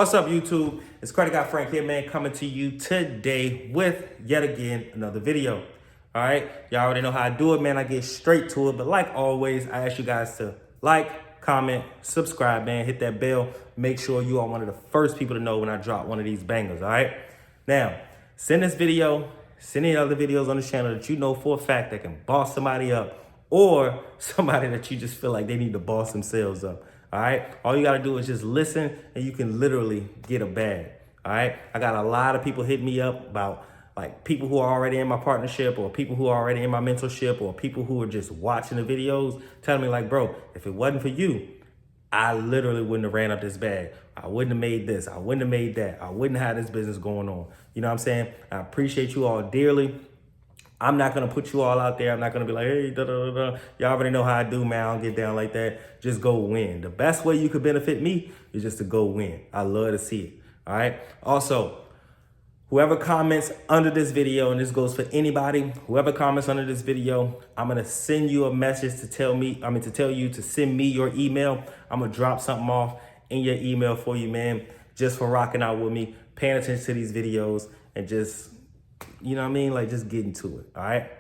What's up, YouTube? It's Credit Guy Frank here, man, coming to you today with yet again another video. All right, y'all already know how I do it, man. I get straight to it, but like always, I ask you guys to like, comment, subscribe, man. Hit that bell. Make sure you are one of the first people to know when I drop one of these bangers. All right. Now, send this video, send any other videos on the channel that you know for a fact that can boss somebody up, or somebody that you just feel like they need to boss themselves up. All right. All you got to do is just listen and you can literally get a bag. All right. I got a lot of people hit me up about like people who are already in my partnership or people who are already in my mentorship or people who are just watching the videos telling me like, bro, if it wasn't for you, I literally wouldn't have ran up this bag. I wouldn't have made this. I wouldn't have made that. I wouldn't have this business going on. You know what I'm saying? I appreciate you all dearly. I'm not going to put you all out there. I'm not going to be like, hey, da, da, da, da. Y'all already know how I do, man. I don't get down like that. Just go win. The best way you could benefit me is just to go win. I love to see it. All right. Also, whoever comments under this video, and this goes for anybody, whoever comments under this video, I'm going to send you a message to tell you to send me your email. I'm going to drop something off in your email for you, man, just for rocking out with me, paying attention to these videos, and just, you know what I mean? Like, just getting to it. All right.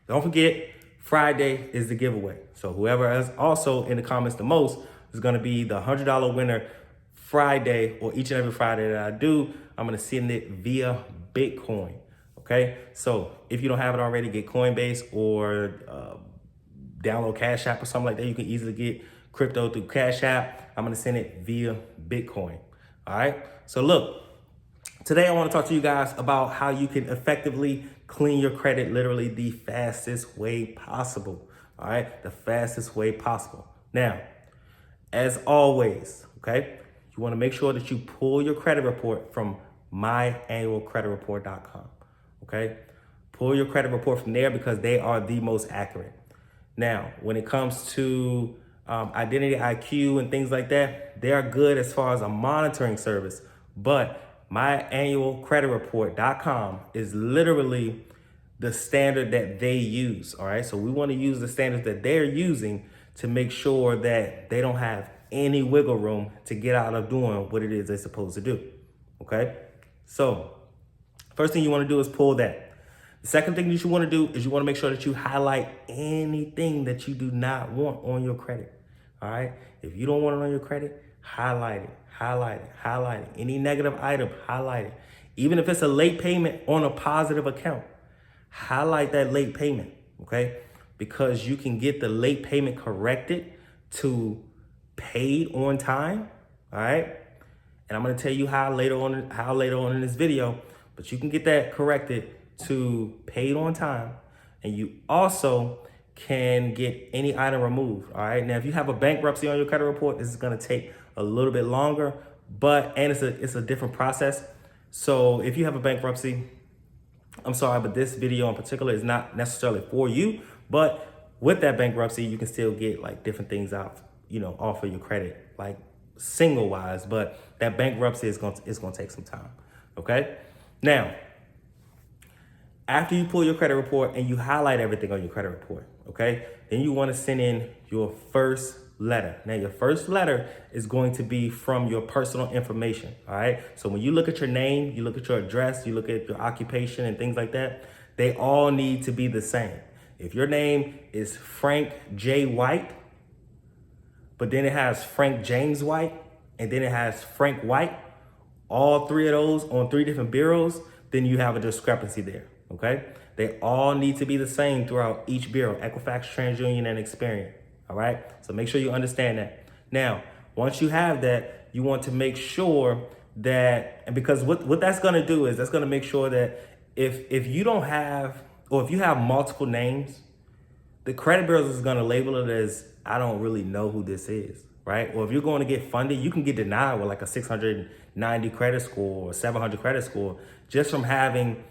Don't forget, Friday is the giveaway. So whoever is also in the comments the most is going to be the $100 winner Friday, or each and every Friday that I do. I'm going to send it via Bitcoin. Okay. So if you don't have it already, get Coinbase or download Cash App or something like that. You can easily get crypto through Cash App. I'm going to send it via Bitcoin. All right. So look, today I want to talk to you guys about how you can effectively clean your credit literally the fastest way possible. All right. The fastest way possible. Now, as always, okay, you want to make sure that you pull your credit report from myannualcreditreport.com. Okay. Pull your credit report from there because they are the most accurate. Now, when it comes to Identity IQ and things like that, they are good as far as a monitoring service, but myannualcreditreport.com is literally the standard that they use. All right. So we want to use the standards that they're using to make sure that they don't have any wiggle room to get out of doing what it is they're supposed to do. Okay. So first thing you want to do is pull that. The second thing that you want to do is you want to make sure that you highlight anything that you do not want on your credit. All right. If you don't want it on your credit, highlight it, highlight it, highlight it. Any negative item, highlight it. Even if it's a late payment on a positive account, highlight that late payment, okay? Because you can get the late payment corrected to paid on time, all right? And I'm gonna tell you how later on in this video, but you can get that corrected to paid on time, and you also can get any item removed, all right? Now, if you have a bankruptcy on your credit report, this is gonna take a little bit longer, and it's a different process. So if you have a bankruptcy, I'm sorry, but this video in particular is not necessarily for you, but with that bankruptcy, you can still get like different things out, you know, off of your credit, like single wise, but that bankruptcy is going to take some time. Okay. Now, after you pull your credit report and you highlight everything on your credit report, okay, then you want to send in your first letter. Now, your first letter is going to be from your personal information. All right. So when you look at your name, you look at your address, you look at your occupation and things like that, they all need to be the same. If your name is Frank J. White, but then it has Frank James White, and then it has Frank White, all three of those on three different bureaus, then you have a discrepancy there. Okay. They all need to be the same throughout each bureau: Equifax, TransUnion, and Experian. All right. So make sure you understand that. Now, once you have that, you want to make sure that, and because what that's going to do is that's going to make sure that if you don't have, or if you have multiple names, the credit bureau is going to label it as, I don't really know who this is. Right. Or if you're going to get funded, you can get denied with like a 690 credit score or 700 credit score just from having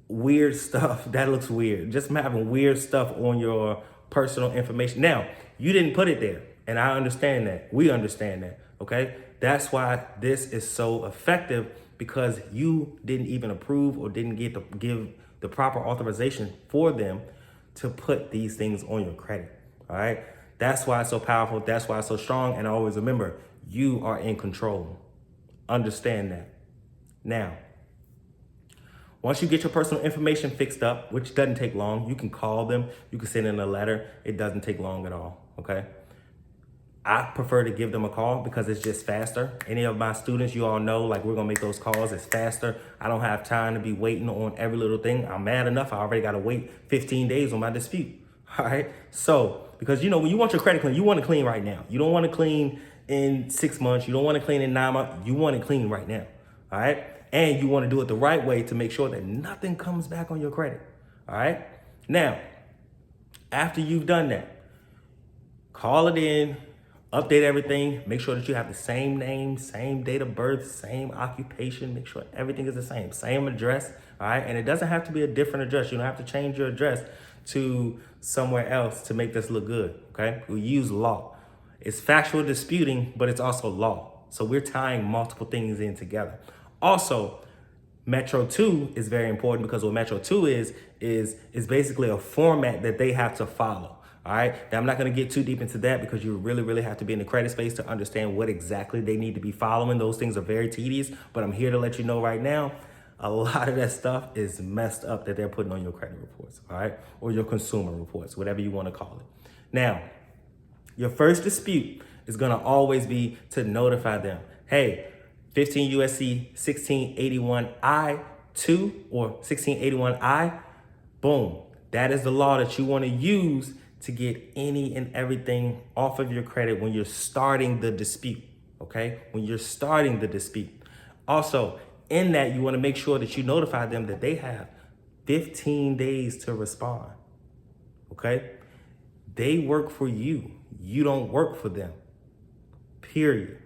weird stuff that looks weird, just from having weird stuff on your personal information. Now, you didn't put it there, and I understand that. We understand that, okay? That's why this is so effective, because you didn't even approve or didn't give the proper authorization for them to put these things on your credit, all right? That's why it's so powerful. That's why it's so strong. And always remember, you are in control. Understand that. Now, once you get your personal information fixed up, which doesn't take long, you can call them, you can send in a letter. It doesn't take long at all, okay? I prefer to give them a call because it's just faster. Any of my students, you all know, like we're gonna make those calls, it's faster. I don't have time to be waiting on every little thing. I'm mad enough, I already gotta wait 15 days on my dispute, all right? So, because when you want your credit clean, you want to clean right now. You don't want to clean in 6 months, you don't want to clean in 9 months, you want to clean right now, all right? And you want to do it the right way to make sure that nothing comes back on your credit, all right? Now, after you've done that, call it in, update everything, make sure that you have the same name, same date of birth, same occupation, make sure everything is the same address, all right? And it doesn't have to be a different address. You don't have to change your address to somewhere else to make this look good, okay? We use law. It's factual disputing, but it's also law. So we're tying multiple things in together. Also, Metro 2 is very important because what Metro 2 is basically a format that they have to follow. All right. Now, I'm not going to get too deep into that because you really have to be in the credit space to understand what exactly they need to be following. Those things are very tedious, but I'm here to let you know right now, a lot of that stuff is messed up that they're putting on your credit reports. All right. Or your consumer reports, whatever you want to call it. Now, your first dispute is going to always be to notify them. Hey, 15 USC 1681I2 or 1681I, boom. That is the law that you want to use to get any and everything off of your credit when you're starting the dispute, okay? When you're starting the dispute. Also, in that, you want to make sure that you notify them that they have 15 days to respond, okay? They work for you. You don't work for them, period.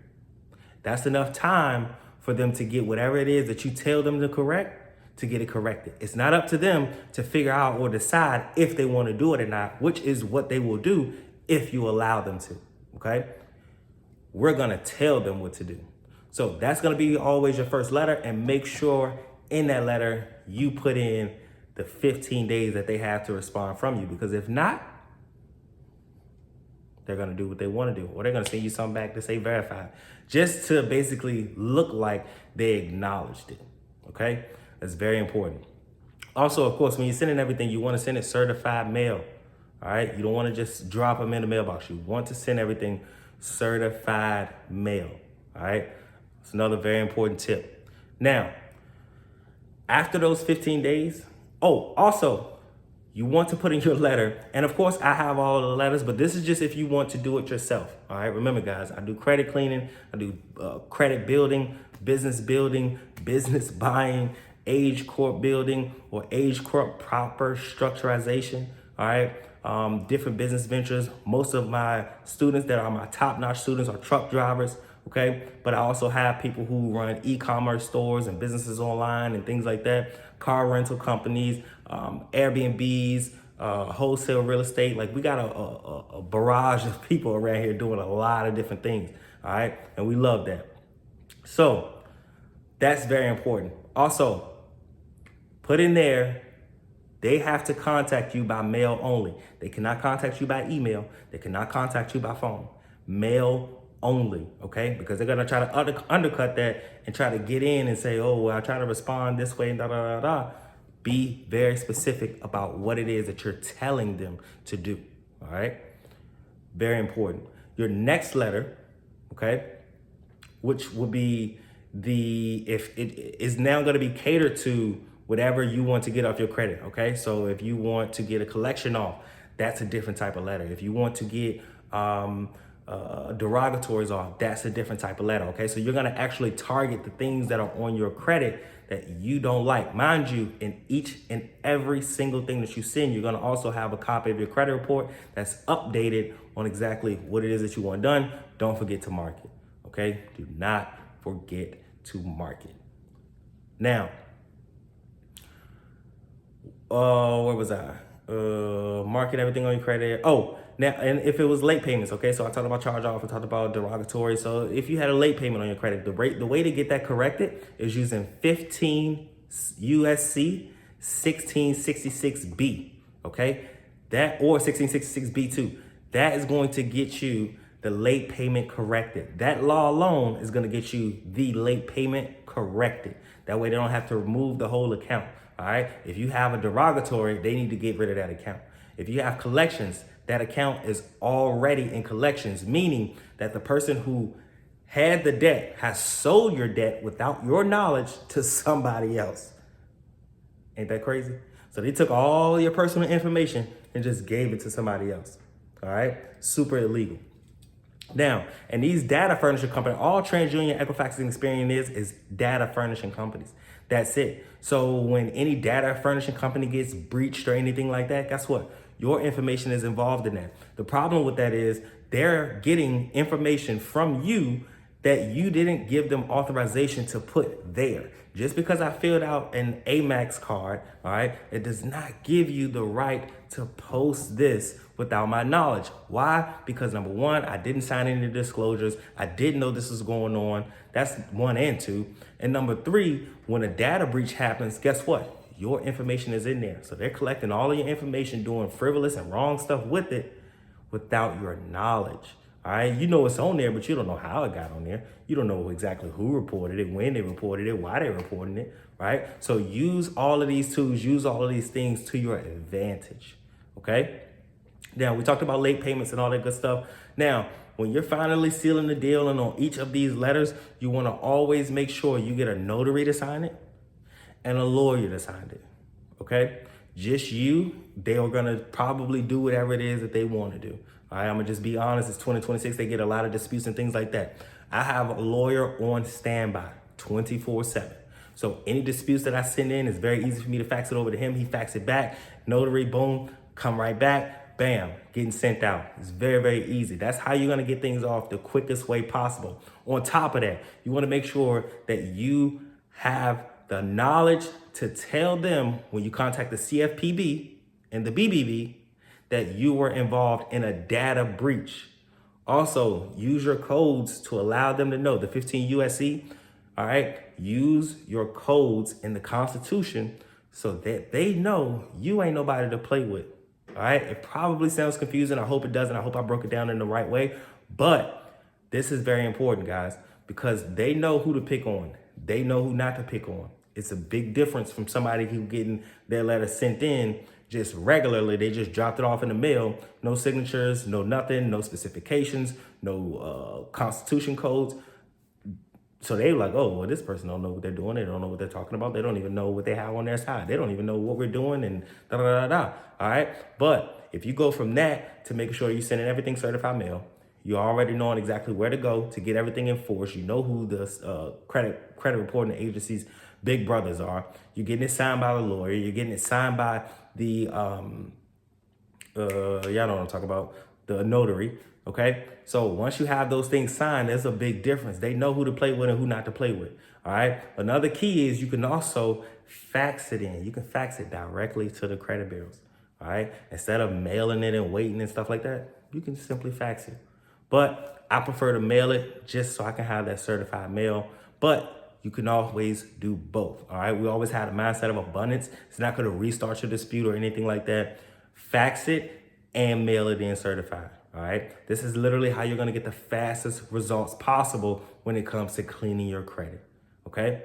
That's enough time for them to get whatever it is that you tell them to correct, to get it corrected. It's not up to them to figure out or decide if they want to do it or not, which is what they will do if you allow them to, okay? We're gonna tell them what to do. So that's gonna be always your first letter, and make sure in that letter you put in the 15 days that they have to respond from you, because if not, they're gonna do what they wanna do, or they're gonna send you something back to say verified, just to basically look like they acknowledged it, okay? That's very important. Also, of course, when you're sending everything, you wanna send it certified mail, all right? You don't wanna just drop them in the mailbox. You want to send everything certified mail, all right? It's another very important tip. Now, after those 15 days, also, you want to put in your letter, and of course I have all of the letters, but this is just if you want to do it yourself, all right? Remember guys, I do credit cleaning, I do credit building, business buying, age corp building, or age corp proper structurization, all right? Different business ventures. Most of my students that are my top-notch students are truck drivers, okay? But I also have people who run e-commerce stores and businesses online and things like that, car rental companies, Airbnbs, wholesale real estate. Like we got a barrage of people around here doing a lot of different things, all right? And we love that. So that's very important. Also, put in there, they have to contact you by mail only. They cannot contact you by email. They cannot contact you by phone. Mail only, okay? Because they're gonna try to undercut that and try to get in and say, oh, well, I try to respond this way, da, da, da, da. Be very specific about what it is that you're telling them to do, all right? Very important. Your next letter, okay, which will be if it is now gonna be catered to whatever you want to get off your credit, okay? So if you want to get a collection off, that's a different type of letter. If you want to get derogatories off, that's a different type of letter, okay? So you're gonna actually target the things that are on your credit that you don't like. Mind you, in each and every single thing that you send, you're gonna also have a copy of your credit report that's updated on exactly what it is that you want done. Don't forget to mark it, okay? Do not forget to mark it. Now, where was I? Marking everything on your credit. Oh, now, and if it was late payments, okay? So I talked about charge off, I talked about derogatory. So if you had a late payment on your credit, the way to get that corrected is using 15 USC 1666B, okay? That, or 1666B2. That is going to get you the late payment corrected. That law alone is going to get you the late payment corrected. That way they don't have to remove the whole account. All right. If you have a derogatory, they need to get rid of that account. If you have collections, that account is already in collections, meaning that the person who had the debt has sold your debt without your knowledge to somebody else. Ain't that crazy? So they took all your personal information and just gave it to somebody else. All right. Super illegal. Now, and these data furnishing companies, all TransUnion, Equifax, and Experian is data furnishing companies. That's it. So when any data furnishing company gets breached or anything like that, guess what? Your information is involved in that. The problem with that is they're getting information from you that you didn't give them authorization to put there. Just because I filled out an Amex card, all right, it does not give you the right to post this without my knowledge. Why? Because number one, I didn't sign any disclosures. I didn't know this was going on. That's 1 and 2. And number 3, when a data breach happens, guess what? Your information is in there. So they're collecting all of your information, doing frivolous and wrong stuff with it without your knowledge. All right, you know it's on there, but you don't know how it got on there. You don't know exactly who reported it, when they reported it, why they reported it, right? So use all of these tools, use all of these things to your advantage, okay? Now, we talked about late payments and all that good stuff. Now, when you're finally sealing the deal and on each of these letters, you want to always make sure you get a notary to sign it and a lawyer to sign it, okay? Just you, they are going to probably do whatever it is that they want to do. All right, I'm going to just be honest. It's 2026. They get a lot of disputes and things like that. I have a lawyer on standby 24/7. So any disputes that I send in, it's very easy for me to fax it over to him. He fax it back. Notary, boom, come right back. Bam, getting sent out. It's very, very easy. That's how you're going to get things off the quickest way possible. On top of that, you want to make sure that you have the knowledge to tell them when you contact the CFPB and the BBB that you were involved in a data breach. Also, use your codes to allow them to know the 15 USC. All right, use your codes in the Constitution so that they know you ain't nobody to play with. All right, it probably sounds confusing. I hope it doesn't. I hope I broke it down in the right way. But this is very important, guys, because they know who to pick on. They know who not to pick on. It's a big difference from somebody who getting their letter sent in just regularly. They just dropped it off in the mail. No signatures, no nothing, no specifications, no Constitution codes. So they like, oh, well, this person don't know what they're doing. They don't know what they're talking about. They don't even know what they have on their side. They don't even know what we're doing and da da da da. All right. But if you go from that to making sure you're sending everything certified mail, you already knowing exactly where to go to get everything enforced. You know who the credit reporting agencies' big brothers are. You're getting it signed by the lawyer. You're getting it signed by the y'all know what I'm talking about, the notary. Okay, so once you have those things signed, there's a big difference. They know who to play with and who not to play with. All right. Another key is you can also fax it in. You can fax it directly to the credit bureaus. All right. Instead of mailing it and waiting and stuff like that, you can simply fax it. But I prefer to mail it just so I can have that certified mail. But you can always do both. All right. We always had a mindset of abundance. It's not going to restart your dispute or anything like that. Fax it and mail it in certified. All right. This is literally how you're going to get the fastest results possible when it comes to cleaning your credit. Okay.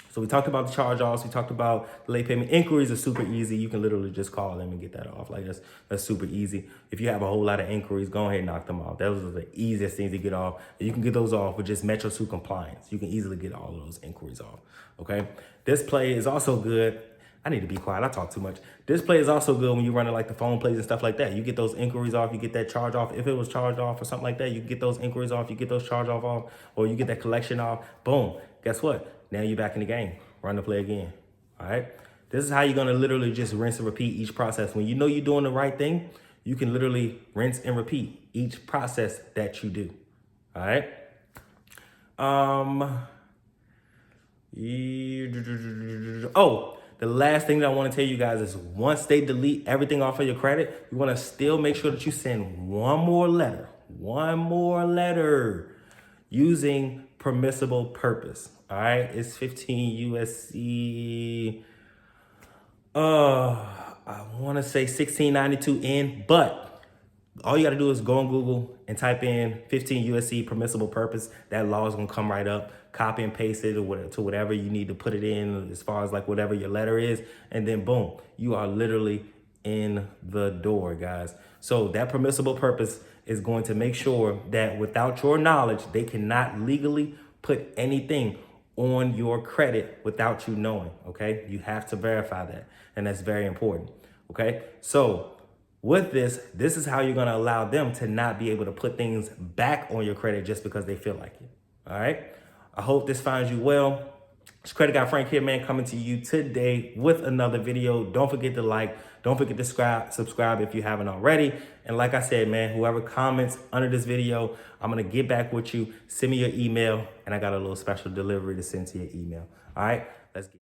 So we talked about the charge-offs. We talked about the late payment inquiries are super easy. You can literally just call them and get that off. Like that's super easy. If you have a whole lot of inquiries, go ahead and knock them off. Those are the easiest things to get off. You can get those off with just Metro 2 compliance. You can easily get all of those inquiries off. Okay. This play is also good. I need to be quiet. I talk too much. This play is also good when you're running like the phone plays and stuff like that. You get those inquiries off. You get that charge off. If it was charged off or something like that, you get those inquiries off. You get those charge off, or you get that collection off. Boom. Guess what? Now you're back in the game. Run the play again. All right. This is how you're going to literally just rinse and repeat each process. When you know you're doing the right thing, you can literally rinse and repeat each process that you do. All right. The last thing that I want to tell you guys is once they delete everything off of your credit, you want to still make sure that you send one more letter using permissible purpose. All right. It's 15 USC. I want to say 1692 N, but All you got to do is go on Google and type in 15 USC permissible purpose. That law is going to come right up. Copy and paste it to whatever you need to put it in, as far as like whatever your letter is. And then boom, you are literally in the door, guys. So that permissible purpose is going to make sure that without your knowledge, they cannot legally put anything on your credit without you knowing, okay? You have to verify that, and that's very important, okay? So with this is how you're gonna allow them to not be able to put things back on your credit just because they feel like it, all right? I hope this finds you well. It's Credit Guy Frank here, man, coming to you today with another video. Don't forget to like, don't forget to subscribe if you haven't already. And like I said, man, whoever comments under this video, I'm gonna get back with you. Send me your email, and I got a little special delivery to send to your email. All right, let's get